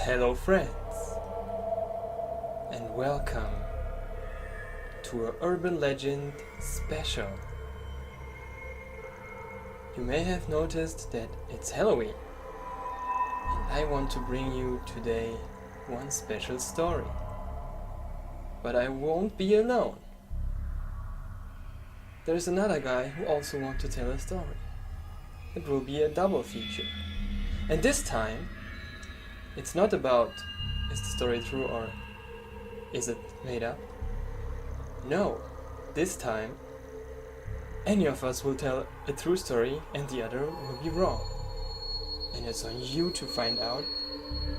Hello friends, and welcome to a urban legend special. You may have noticed that it's Halloween, and I want to bring you today one special story. But I won't be alone. There's another guy who also wants to tell a story. It will be a double feature. And this time, it's not about is the story true or is it made up? No, this time any of us will tell a true story and the other will be wrong. And it's on you to find out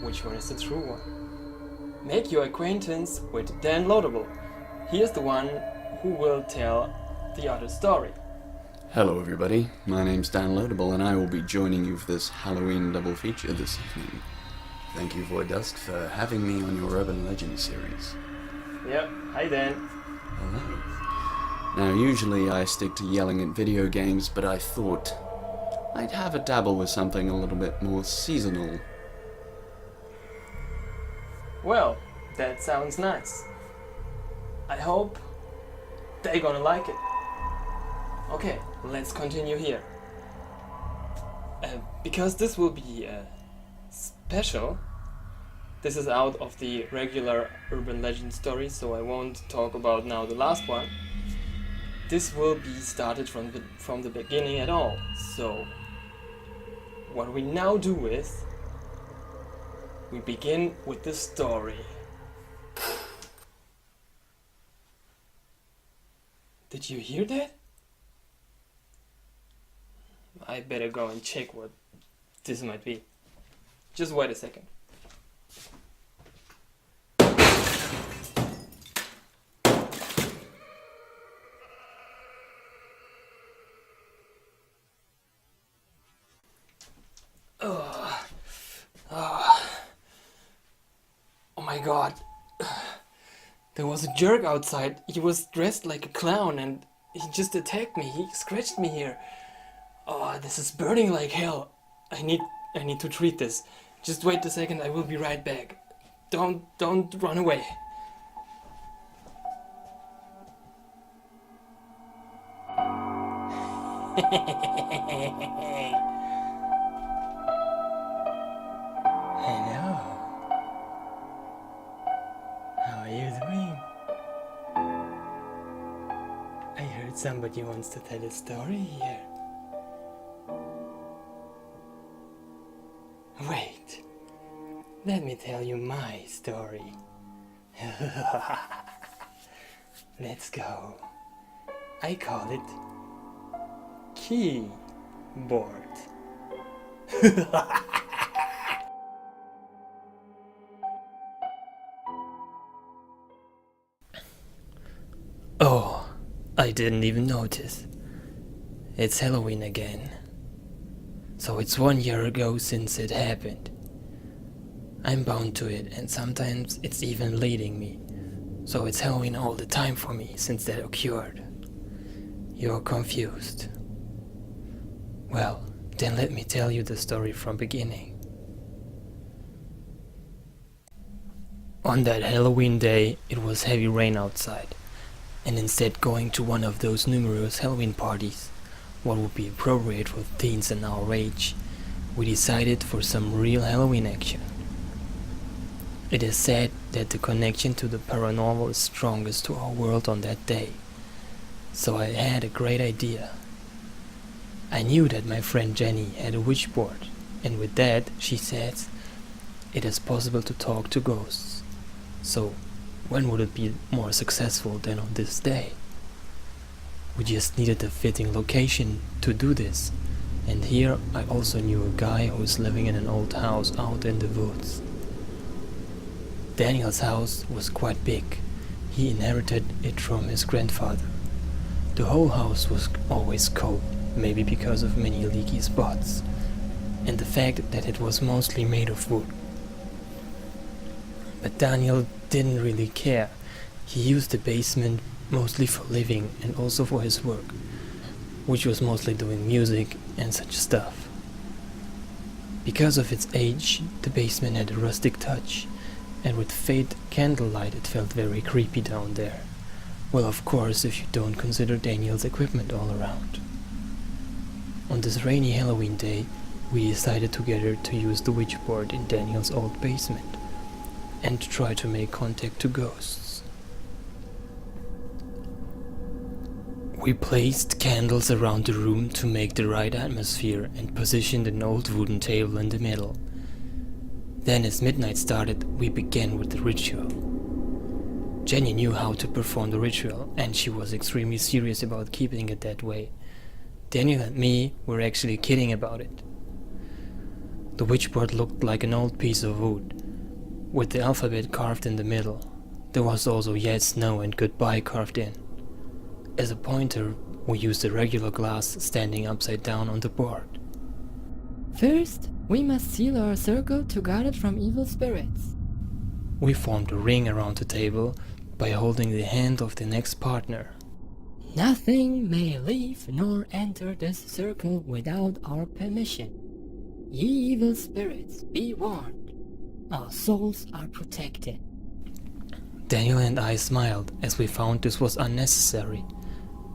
which one is the true one. Make your acquaintance with Danloadable. He is the one who will tell the other story. Hello everybody, my name's Danloadable and I will be joining you for this Halloween double feature this evening. Thank you, Void Dust, for having me on your Urban Legends series. Yep, hi Dan. Hello. Now usually I stick to yelling at video games, but I thought I'd have a dabble with something a little bit more seasonal. Well, that sounds nice. I hope they're gonna like it. Okay, let's continue here. Because this will be special, this is out of the regular urban legend story, so I won't talk about now the last one. This will be started from the beginning at all. So what we now do is we begin with the story. Did you hear that? I better go and check what this might be. Just wait a second. Oh my god. There was a jerk outside. He was dressed like a clown and he just attacked me. He scratched me here. Oh, this is burning like hell. I need to treat this. Just wait a second, I will be right back. Don't run away. Hello. How are you doing? I heard somebody wants to tell a story here. Wait, let me tell you my story. Let's go. I call it keyboard. Oh, I didn't even notice. It's Halloween again. So it's 1 year ago since it happened. I'm bound to it, and sometimes it's even leading me. So it's Halloween all the time for me since that occurred. You're confused. Well, then let me tell you the story from beginning. On that Halloween day, it was heavy rain outside, and instead going to one of those numerous Halloween parties, what would be appropriate for teens in our age, we decided for some real Halloween action. It is said that the connection to the paranormal is strongest to our world on that day. So I had a great idea. I knew that my friend Jenny had a witch board, and with that, she says, it is possible to talk to ghosts. So when would it be more successful than on this day? We just needed a fitting location to do this, and here I also knew a guy who was living in an old house out in the woods. Daniel's house was quite big. He inherited it from his grandfather. The whole house was always cold, maybe because of many leaky spots, and the fact that it was mostly made of wood. But Daniel didn't really care. He used the basement mostly for living and also for his work, which was mostly doing music and such stuff. Because of its age, the basement had a rustic touch, and with faint candlelight it felt very creepy down there. Well, of course, if you don't consider Daniel's equipment all around. On this rainy Halloween day, we decided together to use the witchboard in Daniel's old basement and to try to make contact to ghosts. We placed candles around the room to make the right atmosphere and positioned an old wooden table in the middle. Then as midnight started, we began with the ritual. Jenny knew how to perform the ritual and she was extremely serious about keeping it that way. Daniel and me were actually kidding about it. The witchboard looked like an old piece of wood, with the alphabet carved in the middle. There was also yes, no and goodbye carved in. As a pointer, we used a regular glass standing upside down on the board. First, we must seal our circle to guard it from evil spirits. We formed a ring around the table by holding the hand of the next partner. Nothing may leave nor enter this circle without our permission. Ye evil spirits, be warned. Our souls are protected. Daniel and I smiled as we found this was unnecessary,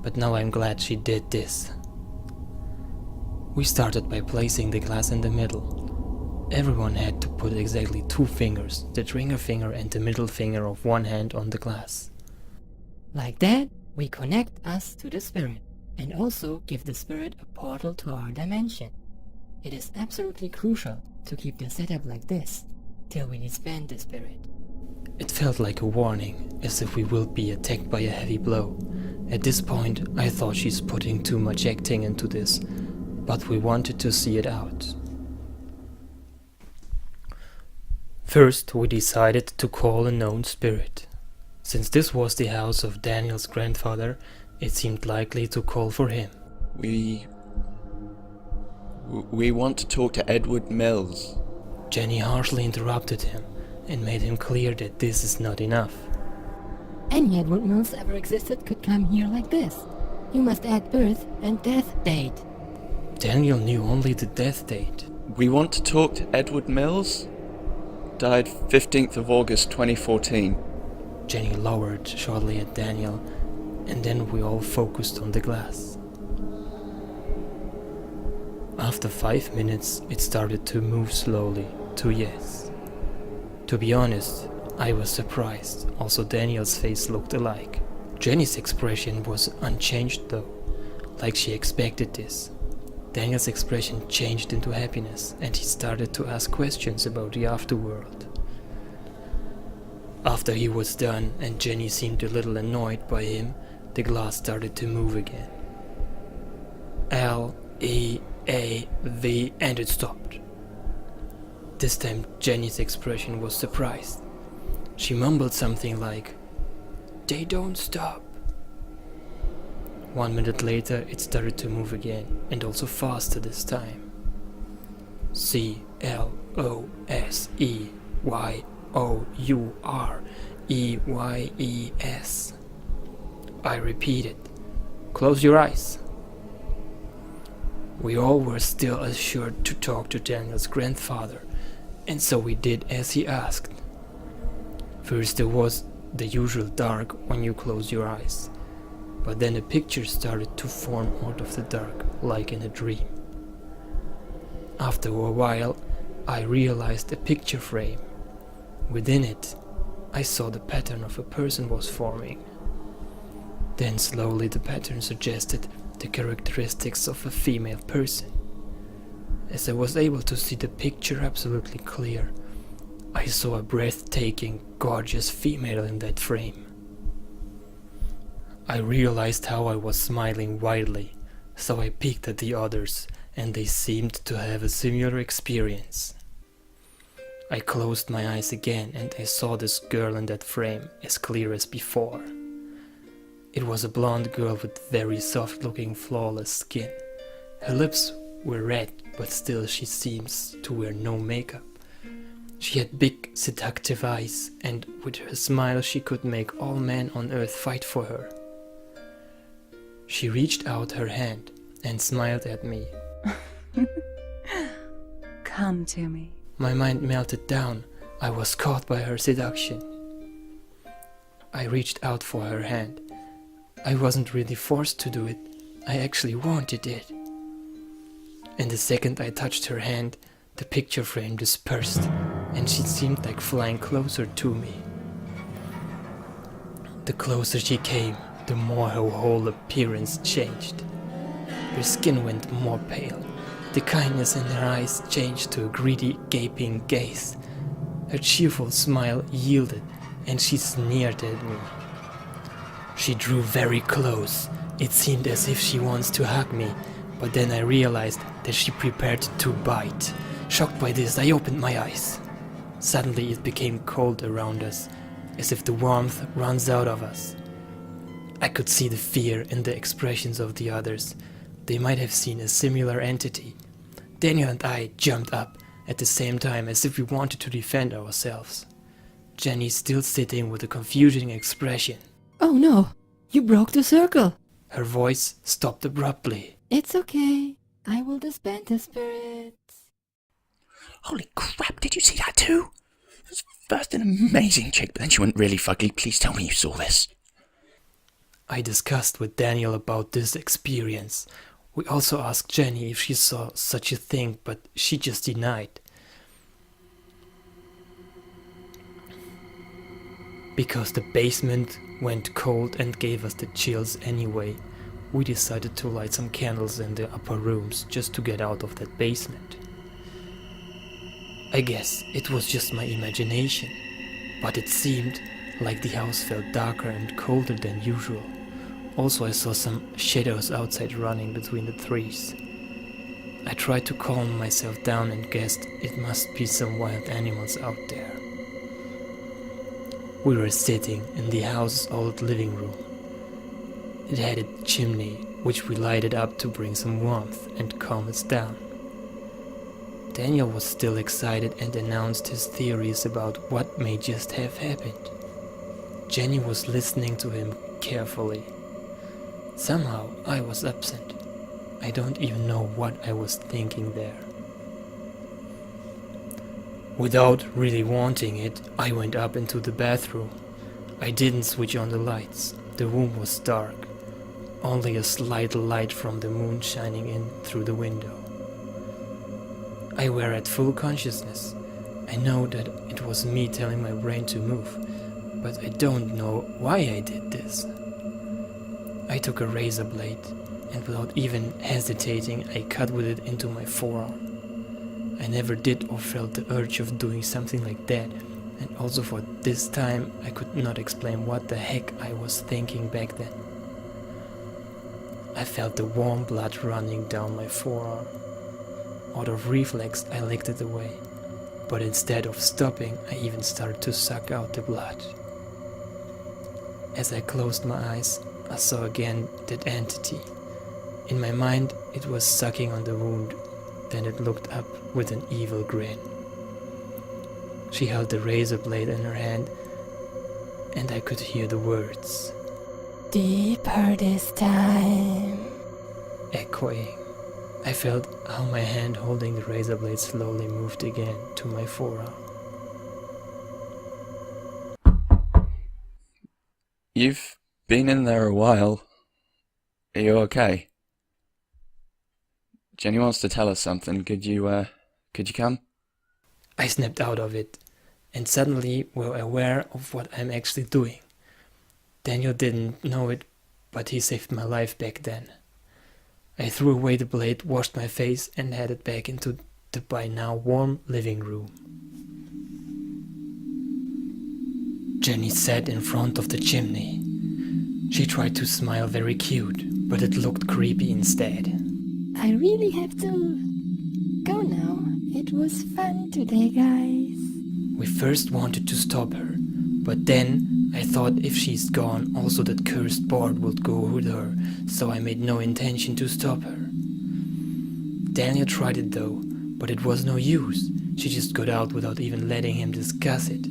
but now I'm glad she did this. We started by placing the glass in the middle. Everyone had to put exactly 2 fingers, the trigger finger and the middle finger of one hand on the glass. Like that, we connect us to the spirit and also give the spirit a portal to our dimension. It is absolutely crucial to keep the setup like this till we disband the spirit. It felt like a warning, as if we will be attacked by a heavy blow. At this point, I thought she's putting too much acting into this, but we wanted to see it out. First, we decided to call a known spirit. Since this was the house of Daniel's grandfather, it seemed likely to call for him. We want to talk to Edward Mills. Jenny harshly interrupted him and made him clear that this is not enough. Any Edward Mills ever existed could come here like this. You must add birth and death date. Daniel knew only the death date. We want to talk to Edward Mills. Died 15th of August 2014. Jenny lowered shortly at Daniel, and then we all focused on the glass. After 5 minutes, it started to move slowly to yes. To be honest, I was surprised. Also, Daniel's face looked alike. Jenny's expression was unchanged though, like she expected this. Daniel's expression changed into happiness, and he started to ask questions about the afterworld. After he was done, and Jenny seemed a little annoyed by him, the glass started to move again. L-E-A-V, and it stopped. This time Jenny's expression was surprised. She mumbled something like, "They don't stop." 1 minute later, it started to move again, and also faster this time. CLOSEYOUREYES. I repeated, "Close your eyes." We all were still assured to talk to Daniel's grandfather, and so we did as he asked. First there was the usual dark when you close your eyes, but then a picture started to form out of the dark, like in a dream. After a while, I realized a picture frame. Within it, I saw the pattern of a person was forming. Then slowly the pattern suggested the characteristics of a female person. As I was able to see the picture absolutely clear, I saw a breathtaking, gorgeous female in that frame. I realized how I was smiling widely, so I peeked at the others, and they seemed to have a similar experience. I closed my eyes again, and I saw this girl in that frame as clear as before. It was a blonde girl with very soft-looking, flawless skin. Her lips were red, but still she seems to wear no makeup. She had big, seductive eyes, and with her smile she could make all men on earth fight for her. She reached out her hand and smiled at me. come to me? My mind melted down. I was caught by her seduction. I reached out for her hand. I wasn't really forced to do it. I actually wanted it. And the second I touched her hand, the picture frame dispersed, and she seemed like flying closer to me. The closer she came, the more her whole appearance changed. Her skin went more pale. The kindness in her eyes changed to a greedy, gaping gaze. Her cheerful smile yielded, and she sneered at me. She drew very close. It seemed as if she wants to hug me, but then I realized that she prepared to bite. Shocked by this, I opened my eyes. Suddenly it became cold around us, as if the warmth runs out of us. I could see the fear in the expressions of the others. They might have seen a similar entity. Daniel and I jumped up at the same time as if we wanted to defend ourselves. Jenny still sitting with a confusing expression. Oh no, you broke the circle. Her voice stopped abruptly. It's okay. I will disband the spirits. Holy crap, did you see that too? It was first an amazing chick, but then she went really fugly. Please tell me you saw this. I discussed with Daniel about this experience. We also asked Jenny if she saw such a thing, but she just denied. Because the basement went cold and gave us the chills anyway, we decided to light some candles in the upper rooms just to get out of that basement. I guess it was just my imagination, but it seemed like the house felt darker and colder than usual. Also, I saw some shadows outside running between the trees. I tried to calm myself down and guessed it must be some wild animals out there. We were sitting in the house's old living room. It had a chimney, which we lighted up to bring some warmth and calm us down. Daniel was still excited and announced his theories about what may just have happened. Jenny was listening to him carefully. Somehow I was absent. I don't even know what I was thinking there. Without really wanting it, I went up into the bathroom. I didn't switch on the lights. The room was dark. Only a slight light from the moon shining in through the window. I were at full consciousness. I know that it was me telling my brain to move, but I don't know why I did this. I took a razor blade, and without even hesitating, I cut with it into my forearm. I never did or felt the urge of doing something like that, and also for this time I could not explain what the heck I was thinking back then. I felt the warm blood running down my forearm. Out of reflex, I licked it away, but instead of stopping, I even started to suck out the blood. As I closed my eyes, I saw again that entity. In my mind, it was sucking on the wound, then it looked up with an evil grin. She held the razor blade in her hand, and I could hear the words, Deeper this time. echoing. I felt how my hand holding the razor blade slowly moved again to my forearm. You've been in there a while. Are you okay? Jenny wants to tell us something. Could you come? I snapped out of it, and suddenly were aware of what I'm actually doing. Daniel didn't know it, but he saved my life back then. I threw away the blade, washed my face, and headed back into the by now warm living room. Jenny sat in front of the chimney. She tried to smile very cute, but it looked creepy instead. I really have to go now. It was fun today, guys. We first wanted to stop her, but then I thought if she's gone, also that cursed board would go with her, so I made no intention to stop her. Daniel tried it though, but it was no use. She just got out without even letting him discuss it.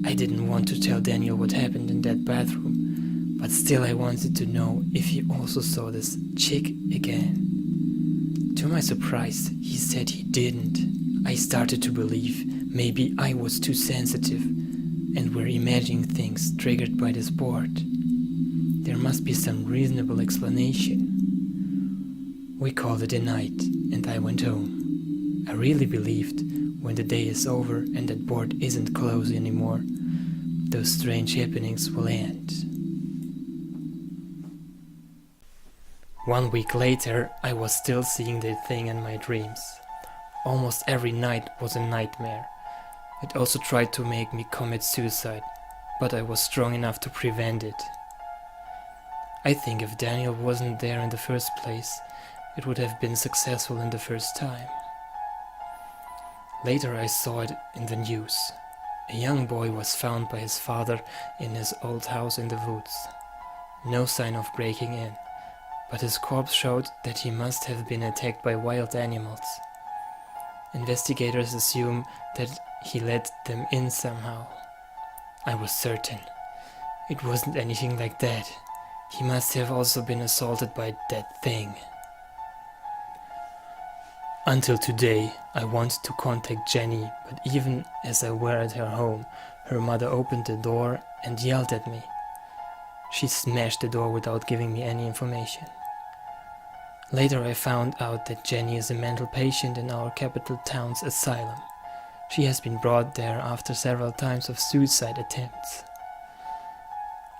I didn't want to tell Daniel what happened in that bathroom, but still I wanted to know if he also saw this chick again. To my surprise, he said he didn't. I started to believe maybe I was too sensitive and were imagining things triggered by this board. There must be some reasonable explanation. We called it a night and I went home. I really believed when the day is over and that board isn't closed anymore, those strange happenings will end. 1 week later, I was still seeing that thing in my dreams. Almost every night was a nightmare. It also tried to make me commit suicide, but I was strong enough to prevent it. I think if Daniel wasn't there in the first place, it would have been successful in the first time. Later I saw it in the news. A young boy was found by his father in his old house in the woods. No sign of breaking in, but his corpse showed that he must have been attacked by wild animals. Investigators assume that he let them in somehow. I was certain. It wasn't anything like that. He must have also been assaulted by that thing. Until today, I wanted to contact Jenny, but even as I were at her home, her mother opened the door and yelled at me. She smashed the door without giving me any information. Later I found out that Jenny is a mental patient in our capital town's asylum. She has been brought there after several times of suicide attempts.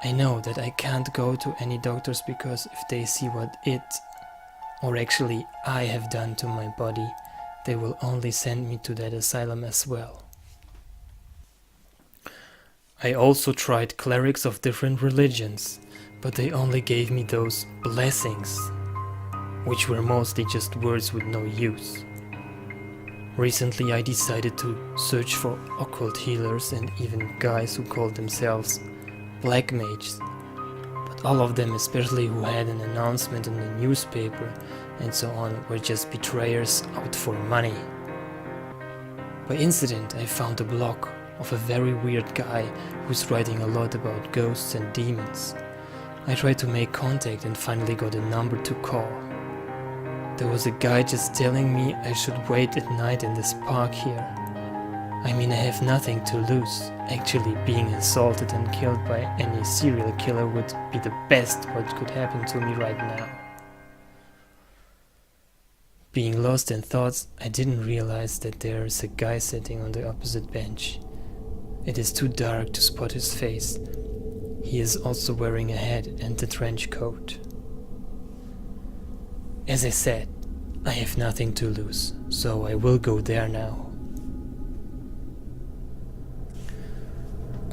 I know that I can't go to any doctors because if they see what or actually I have done to my body, they will only send me to that asylum as well. I also tried clerics of different religions, but they only gave me those blessings, which were mostly just words with no use. Recently I decided to search for occult healers and even guys who called themselves black mages, but all of them, especially who had an announcement in the newspaper and so on, were just betrayers out for money. By incident I found a blog of a very weird guy who's writing a lot about ghosts and demons. I tried to make contact and finally got a number to call. There was a guy just telling me I should wait at night in this park here. I mean, I have nothing to lose. Actually, being assaulted and killed by any serial killer would be the best what could happen to me right now. Being lost in thoughts, I didn't realize that there is a guy sitting on the opposite bench. It is too dark to spot his face. He is also wearing a hat and a trench coat. As I said, I have nothing to lose, so I will go there now.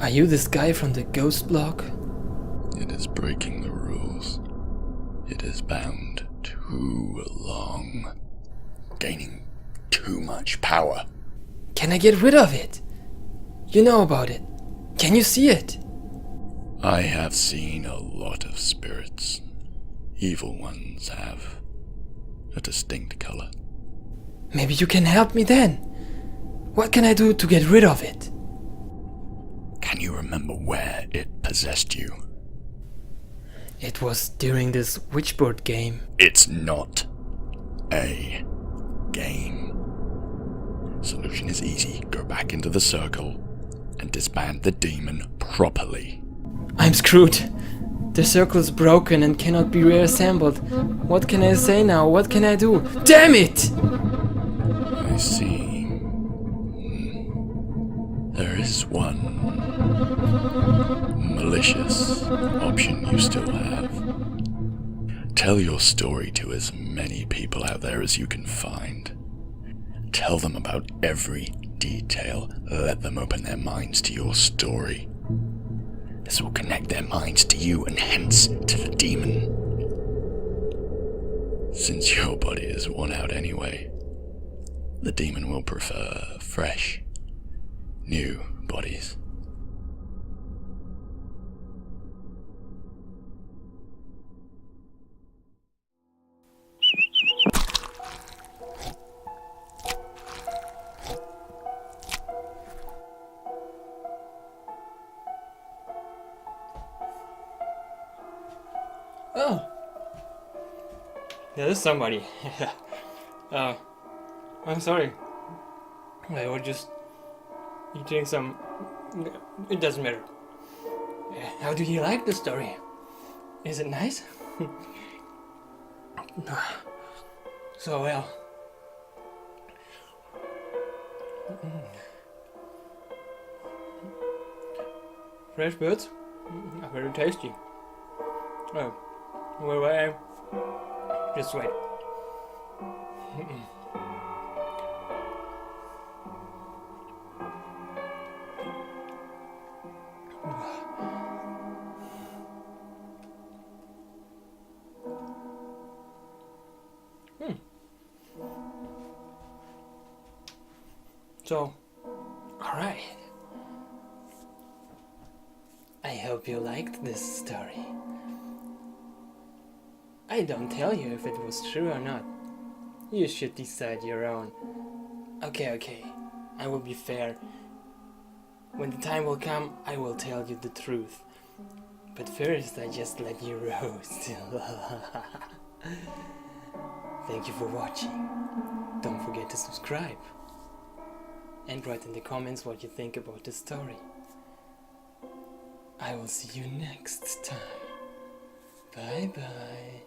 Are you this guy from the ghost blog? It is breaking the rules. It is bound too long. Gaining too much power. Can I get rid of it? You know about it. Can you see it? I have seen a lot of spirits. Evil ones have a distinct color. Maybe you can help me then. What can I do to get rid of it? Can you remember where it possessed you? It was during this witchboard game. It's not a game. Solution is easy. Go back into the circle and disband the demon properly. I'm screwed. The circle is broken and cannot be reassembled. What can I say now? What can I do? Damn it! I see. There is one malicious option you still have. Tell your story to as many people out there as you can find. Tell them about every detail. Let them open their minds to your story. This will connect their minds to you and hence to the demon. Since your body is worn out anyway, the demon will prefer fresh, new bodies. Oh. Yeah, there's somebody. I'm sorry. I was just eating some. It doesn't matter. How do you like the story? Is it nice? So well. Fresh birds are very tasty. Oh, where I am? Just wait. So, alright. I hope you liked this story. I don't tell you if it was true or not. You should decide your own. Okay. I will be fair. When the time will come, I will tell you the truth. But first, I just let you roast. Thank you for watching. Don't forget to subscribe. And write in the comments what you think about the story. I will see you next time. Bye bye.